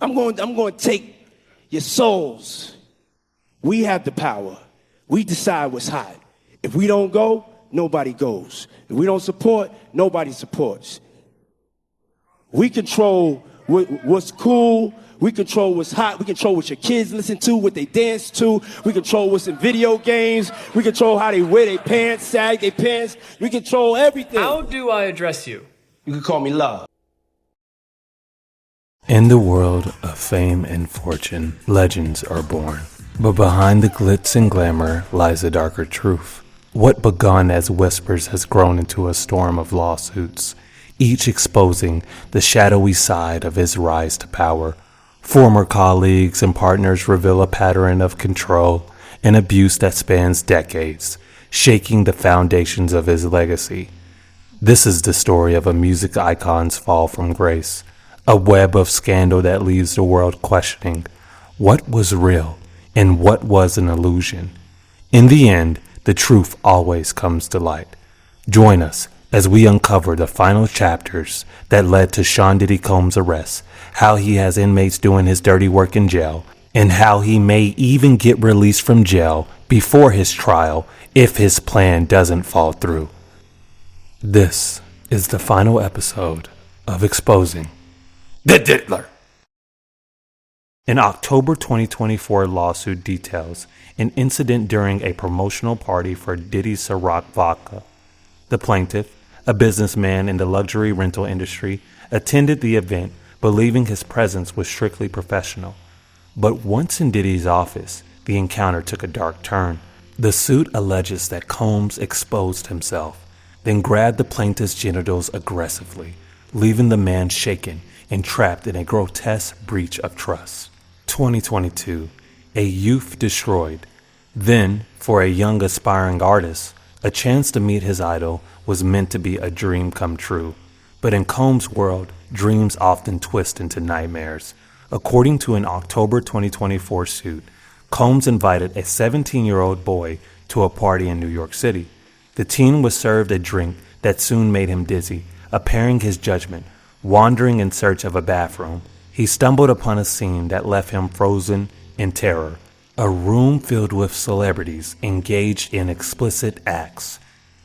I'm going to take your souls. We have the power. We decide what's hot. If we don't go, nobody goes. If we don't support, nobody supports. We control what's cool. We control what's hot. We control what your kids listen to, what they dance to. We control what's in video games. We control how they wear their pants, sag their pants. We control everything. How do I address you? You can call me Love. In the world of fame and fortune, legends are born. But behind the glitz and glamour lies a darker truth. What begun as whispers has grown into a storm of lawsuits, each exposing the shadowy side of his rise to power. Former colleagues and partners reveal a pattern of control and abuse that spans decades, shaking the foundations of his legacy. This is the story of a music icon's fall from grace, a web of scandal that leaves the world questioning what was real and what was an illusion. In the end, the truth always comes to light. Join us as we uncover the final chapters that led to Sean Diddy Combs' arrest, how he has inmates doing his dirty work in jail, and how he may even get released from jail before his trial if his plan doesn't fall through. This is the final episode of Exposing the Diddler. An October 2024 lawsuit details an incident during a promotional party for Diddy's Ciroc vodka. The plaintiff, a businessman in the luxury rental industry, attended the event believing his presence was strictly professional. But once in Diddy's office, the encounter took a dark turn. The suit alleges that Combs exposed himself, then grabbed the plaintiff's genitals aggressively, leaving the man shaken and trapped in a grotesque breach of trust. 2022, a youth destroyed. Then, for a young aspiring artist, a chance to meet his idol was meant to be a dream come true. But in Combs' world, dreams often twist into nightmares. According to an October 2024 suit, Combs invited a 17-year-old boy to a party in New York City. The teen was served a drink that soon made him dizzy, impairing his judgment. Wandering in search of a bathroom, he stumbled upon a scene that left him frozen in terror. A room filled with celebrities engaged in explicit acts.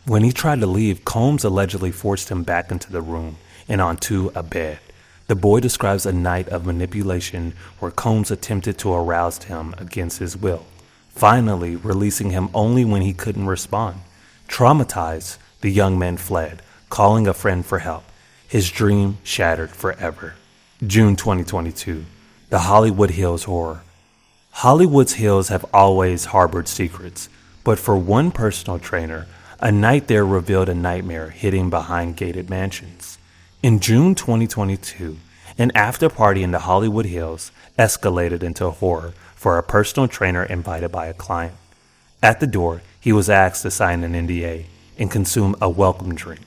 When he tried to leave, Combs allegedly forced him back into the room and onto a bed. The boy describes a night of manipulation where Combs attempted to arouse him against his will, finally releasing him only when he couldn't respond. Traumatized, the young man fled, calling a friend for help. His dream shattered forever. June 2022, the Hollywood Hills horror. Hollywood's hills have always harbored secrets, but for one personal trainer, a night there revealed a nightmare hidden behind gated mansions. In June 2022, an after-party in the Hollywood Hills escalated into horror for a personal trainer invited by a client. At the door, he was asked to sign an NDA and consume a welcome drink.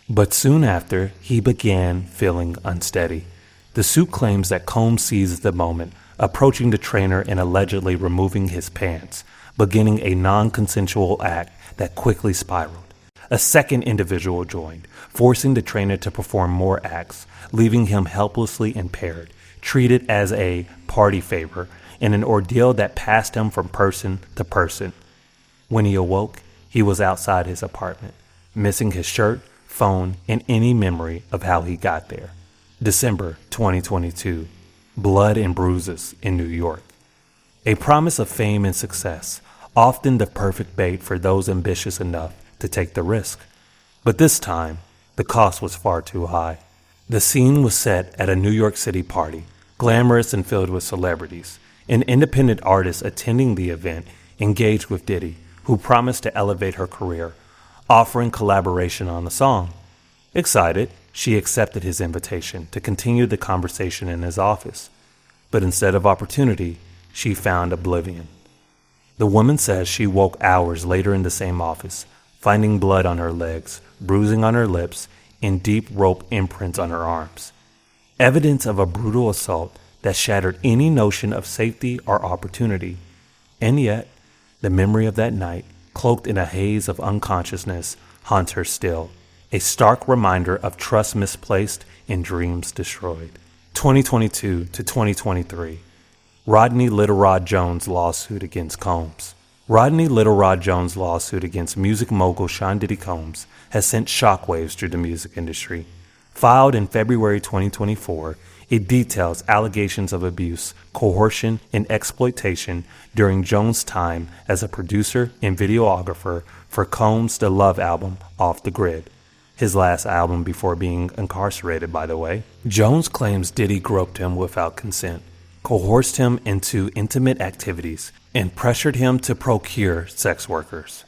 But soon after, he began feeling unsteady. The suit claims that Combs seized the moment, approaching the trainer and allegedly removing his pants, beginning a non-consensual act that quickly spiraled. A second individual joined, forcing the trainer to perform more acts, leaving him helplessly impaired, treated as a party favor in an ordeal that passed him from person to person. When he awoke, he was outside his apartment, missing his shirt, phone, and any memory of how he got there. December 2022, blood and bruises in New York. A promise of fame and success, often the perfect bait for those ambitious enough to take the risk. But this time, the cost was far too high. The scene was set at a New York City party, glamorous and filled with celebrities. An independent artist attending the event engaged with Diddy, who promised to elevate her career, offering collaboration on the song. Excited, she accepted his invitation to continue the conversation in his office. But instead of opportunity, she found oblivion. The woman says she woke hours later in the same office, finding blood on her legs, bruising on her lips, and deep rope imprints on her arms. Evidence of a brutal assault that shattered any notion of safety or opportunity. And yet, the memory of that night, cloaked in a haze of unconsciousness, haunts her still, a stark reminder of trust misplaced and dreams destroyed. 2022 to 2023. Rodney Little Rod Jones lawsuit against Combs. Rodney Little Rod Jones' lawsuit against music mogul Sean Diddy Combs has sent shockwaves through the music industry. Filed in February 2024, it details allegations of abuse, coercion, and exploitation during Jones' time as a producer and videographer for Combs' The Love album, Off the Grid. His last album before being incarcerated, by the way. Jones claims Diddy groped him without consent, coerced him into intimate activities, and pressured him to procure sex workers.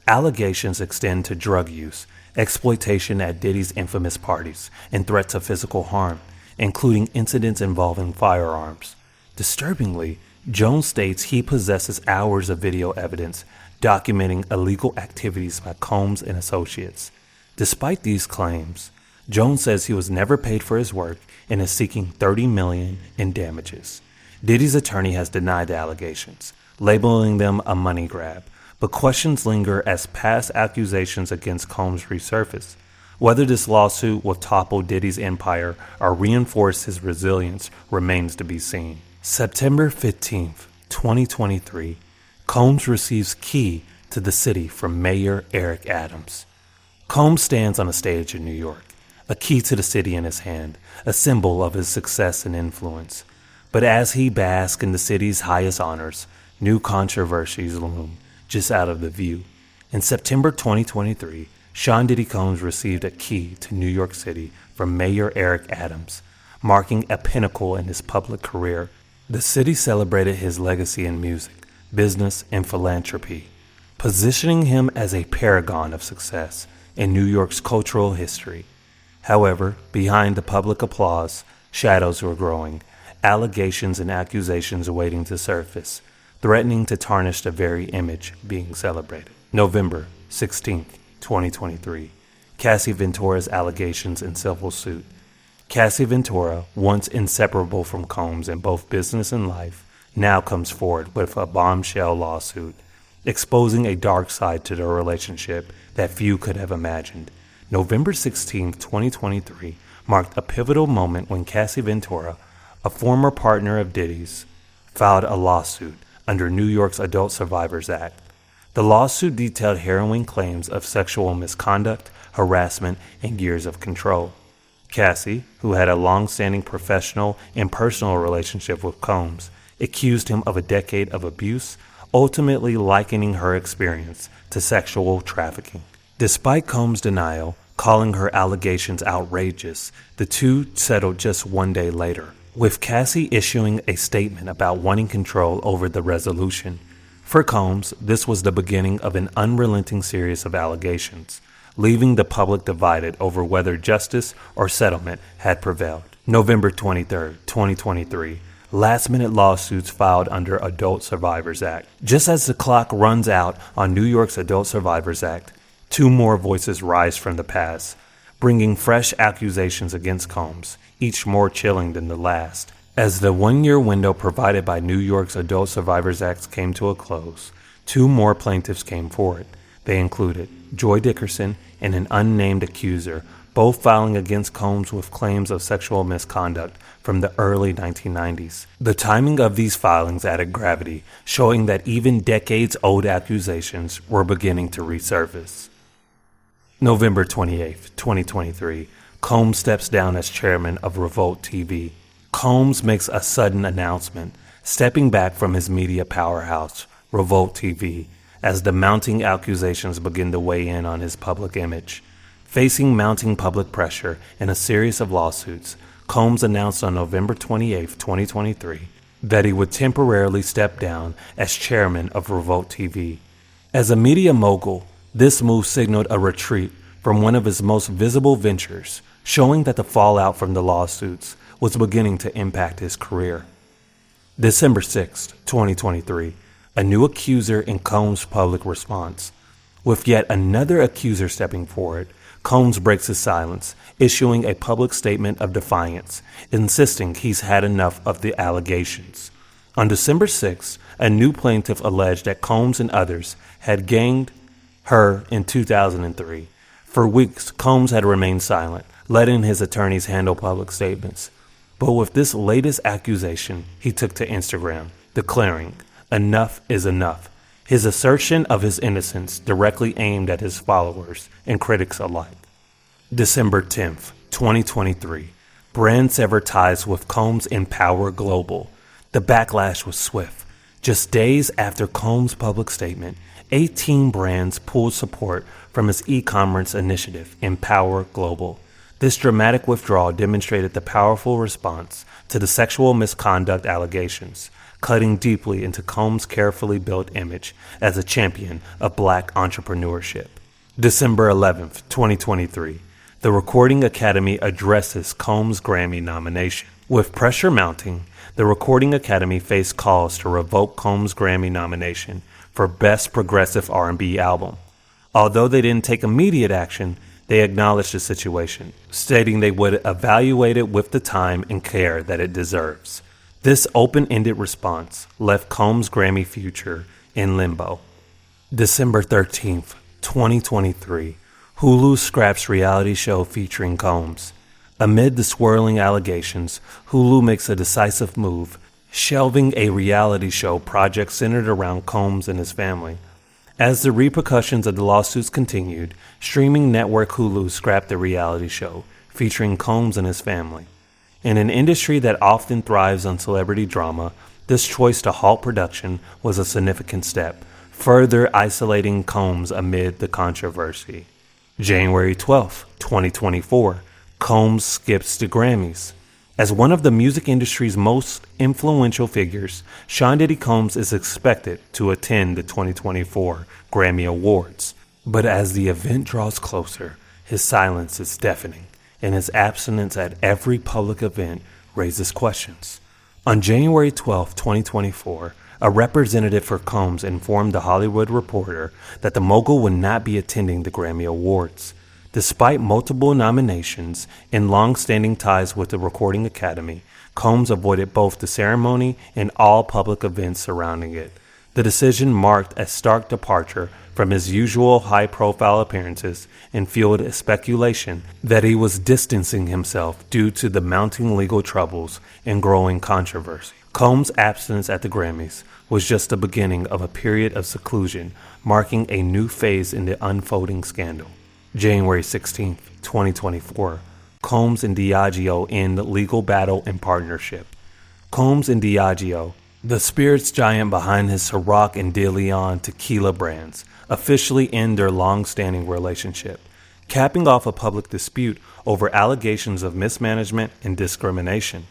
Allegations extend to drug use, exploitation at Diddy's infamous parties, and threats of physical harm, including incidents involving firearms. Disturbingly, Jones states he possesses hours of video evidence documenting illegal activities by Combs and associates. Despite these claims, Jones says he was never paid for his work and is seeking $30 million in damages. Diddy's attorney has denied the allegations, labeling them a money grab, but questions linger as past accusations against Combs resurface. Whether this lawsuit will topple Diddy's empire or reinforce his resilience remains to be seen. September 15th, 2023, Combs receives key to the city from Mayor Eric Adams. Combs stands on a stage in New York, a key to the city in his hand, a symbol of his success and influence. But as he basks in the city's highest honors, new controversies loom just out of the view. In September 2023, Sean Diddy Combs received a key to New York City from Mayor Eric Adams, marking a pinnacle in his public career. The city celebrated his legacy in music, business, and philanthropy, positioning him as a paragon of success in New York's cultural history. However, behind the public applause, shadows were growing, allegations and accusations waiting to surface, threatening to tarnish the very image being celebrated. November 16, 2023. Cassie Ventura's allegations in civil suit. Cassie Ventura, once inseparable from Combs in both business and life, now comes forward with a bombshell lawsuit, exposing a dark side to their relationship that few could have imagined. November 16, 2023, marked a pivotal moment when Cassie Ventura, a former partner of Diddy's, filed a lawsuit under New York's Adult Survivors Act. The lawsuit detailed harrowing claims of sexual misconduct, harassment, and years of control. Cassie, who had a long-standing professional and personal relationship with Combs, accused him of a decade of abuse, ultimately likening her experience to sexual trafficking. Despite Combs' denial, calling her allegations outrageous, the two settled just one day later, with Cassie issuing a statement about wanting control over the resolution. For Combs, this was the beginning of an unrelenting series of allegations, leaving the public divided over whether justice or settlement had prevailed. November 23, 2023. Last-minute lawsuits filed under Adult Survivors Act. Just as the clock runs out on New York's Adult Survivors Act, two more voices rise from the past, bringing fresh accusations against Combs, each more chilling than the last. As the one-year window provided by New York's Adult Survivors Act came to a close, two more plaintiffs came forward. They included Joy Dickerson and an unnamed accuser, both filing against Combs with claims of sexual misconduct from the early 1990s. The timing of these filings added gravity, showing that even decades-old accusations were beginning to resurface. November 28, 2023, Combs steps down as chairman of Revolt TV. Combs makes a sudden announcement, stepping back from his media powerhouse, Revolt TV, as the mounting accusations begin to weigh in on his public image. Facing mounting public pressure and a series of lawsuits, Combs announced on November 28, 2023, that he would temporarily step down as chairman of Revolt TV. As a media mogul, this move signaled a retreat from one of his most visible ventures, showing that the fallout from the lawsuits was beginning to impact his career. December 6, 2023, a new accuser in Combs' public response. With yet another accuser stepping forward, Combs breaks his silence, issuing a public statement of defiance, insisting he's had enough of the allegations. On December 6, a new plaintiff alleged that Combs and others had ganged her in 2003. For weeks, Combs had remained silent, letting his attorneys handle public statements. But with this latest accusation, he took to Instagram, declaring, "Enough is enough." His assertion of his innocence directly aimed at his followers and critics alike. December 10th, 2023. Brand sever ties with Combs and Power Global. The backlash was swift. Just days after Combs' public statement, 18 brands pulled support from his e-commerce initiative, Empower Global. This dramatic withdrawal demonstrated the powerful response to the sexual misconduct allegations, cutting deeply into Combs' carefully built image as a champion of black entrepreneurship. December 11th, 2023. The Recording Academy addresses Combs' Grammy nomination. With pressure mounting, the Recording Academy faced calls to revoke Combs' Grammy nomination for Best Progressive R&B Album. Although they didn't take immediate action, they acknowledged the situation, stating they would evaluate it with the time and care that it deserves. This open-ended response left Combs' Grammy future in limbo. December 13th, 2023. Hulu scraps reality show featuring Combs. Amid the swirling allegations, Hulu makes a decisive move, shelving a reality show project centered around Combs and his family. As the repercussions of the lawsuits continued, streaming network Hulu scrapped the reality show featuring Combs and his family. In an industry that often thrives on celebrity drama, this choice to halt production was a significant step, further isolating Combs amid the controversy. January 12, 2024, Combs skips the Grammys. As one of the music industry's most influential figures, Sean Diddy Combs is expected to attend the 2024 Grammy Awards. But as the event draws closer, his silence is deafening, and his absence at every public event raises questions. On January 12, 2024, a representative for Combs informed The Hollywood Reporter that the mogul would not be attending the Grammy Awards. Despite multiple nominations and long-standing ties with the Recording Academy, Combs avoided both the ceremony and all public events surrounding it. The decision marked a stark departure from his usual high-profile appearances and fueled speculation that he was distancing himself due to the mounting legal troubles and growing controversy. Combs' absence at the Grammys was just the beginning of a period of seclusion, marking a new phase in the unfolding scandal. January 16, 2024, Combs and Diageo end legal battle and partnership. Combs and Diageo, the spirits giant behind his Ciroc and De Leon tequila brands, officially end their long-standing relationship, capping off a public dispute over allegations of mismanagement and discrimination.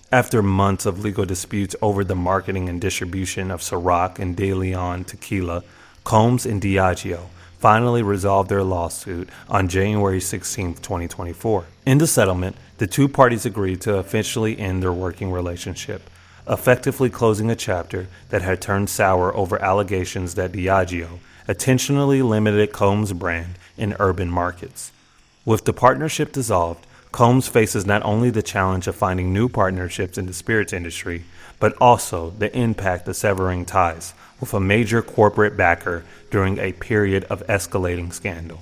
After months of legal disputes over the marketing and distribution of Ciroc and De Leon tequila, Combs and Diageo finally resolved their lawsuit on January 16, 2024. In the settlement, the two parties agreed to officially end their working relationship, effectively closing a chapter that had turned sour over allegations that Diageo intentionally limited Combs' brand in urban markets. With the partnership dissolved, Combs faces not only the challenge of finding new partnerships in the spirits industry, but also the impact of severing ties with a major corporate backer during a period of escalating scandal.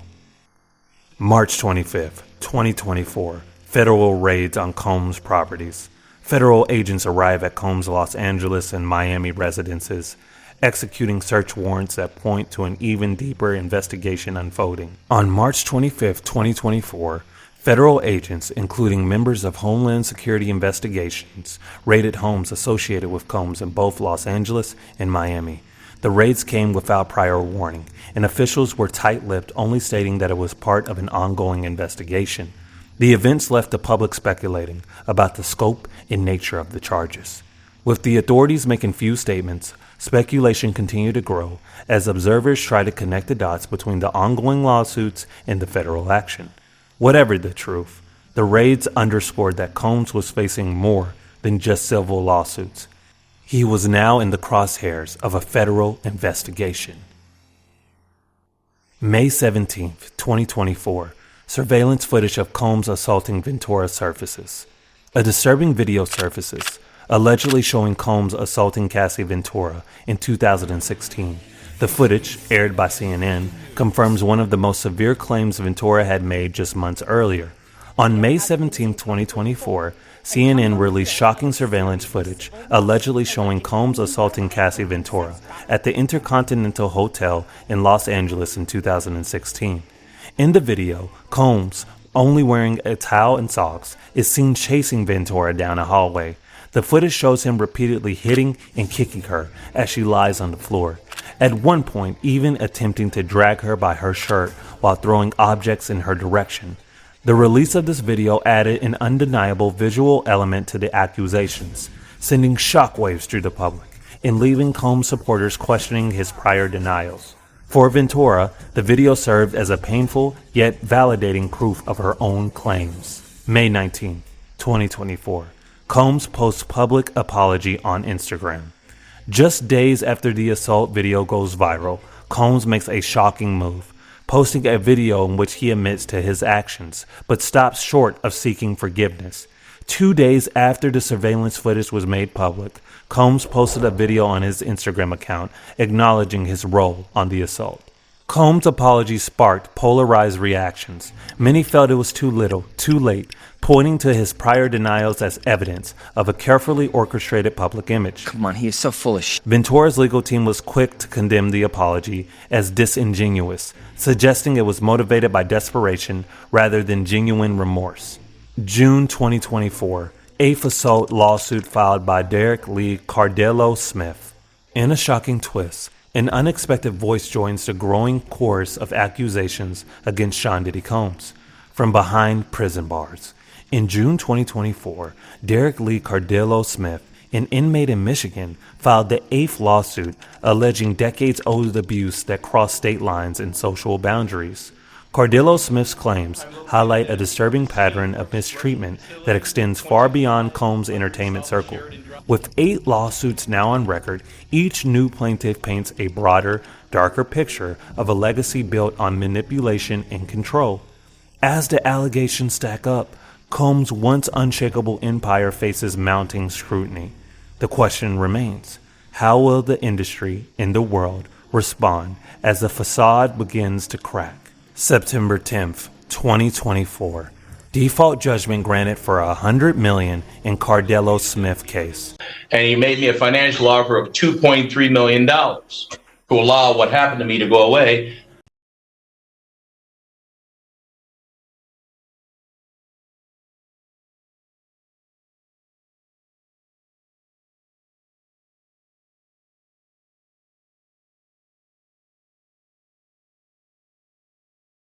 March 25, 2024, federal raids on Combs properties. Federal agents arrive at Combs' Los Angeles and Miami residences, executing search warrants that point to an even deeper investigation unfolding. On March 25, 2024, federal agents, including members of Homeland Security investigations, raided homes associated with Combs in both Los Angeles and Miami. The raids came without prior warning, and officials were tight-lipped, only stating that it was part of an ongoing investigation. The events left the public speculating about the scope and nature of the charges. With the authorities making few statements, speculation continued to grow as observers tried to connect the dots between the ongoing lawsuits and the federal action. Whatever the truth, the raids underscored that Combs was facing more than just civil lawsuits. He was now in the crosshairs of a federal investigation. May 17, 2024, surveillance footage of Combs assaulting Ventura surfaces. A disturbing video surfaces, allegedly showing Combs assaulting Cassie Ventura in 2016. The footage, aired by CNN, confirms one of the most severe claims Ventura had made just months earlier. On May 17, 2024, CNN released shocking surveillance footage allegedly showing Combs assaulting Cassie Ventura at the Intercontinental Hotel in Los Angeles in 2016. In the video, Combs, only wearing a towel and socks, is seen chasing Ventura down a hallway. The footage shows him repeatedly hitting and kicking her as she lies on the floor, at one point even attempting to drag her by her shirt while throwing objects in her direction. The release of this video added an undeniable visual element to the accusations, sending shockwaves through the public and leaving Combs supporters questioning his prior denials. For Ventura, the video served as a painful yet validating proof of her own claims. May 19, 2024. Combs posts public apology on Instagram. Just days after the assault video goes viral, Combs makes a shocking move, posting a video in which he admits to his actions, but stops short of seeking forgiveness. 2 days after the surveillance footage was made public, Combs posted a video on his Instagram account acknowledging his role on the assault. Combs' apology sparked polarized reactions. Many felt it was too little, too late, pointing to his prior denials as evidence of a carefully orchestrated public image. Come on, he is so full of shit. Ventura's legal team was quick to condemn the apology as disingenuous, suggesting it was motivated by desperation rather than genuine remorse. June 2024, 8th assault lawsuit filed by Derek Lee Cardello Smith. In a shocking twist, an unexpected voice joins the growing chorus of accusations against Sean Diddy Combs from behind prison bars. In June 2024, Derek Lee Cardello Smith, an inmate in Michigan, filed the 8th lawsuit alleging decades-old abuse that crossed state lines and social boundaries. Cardello Smith's claims highlight a disturbing pattern of mistreatment that extends far beyond Combs' entertainment circle. With 8 lawsuits now on record, each new plaintiff paints a broader, darker picture of a legacy built on manipulation and control. As the allegations stack up, Combs' once unshakable empire faces mounting scrutiny. The question remains, how will the industry and the world respond as the facade begins to crack? September 10th, 2024. Default judgment granted for $100 million in Cardello Smith case. And he made me a financial offer of $2.3 million to allow what happened to me to go away.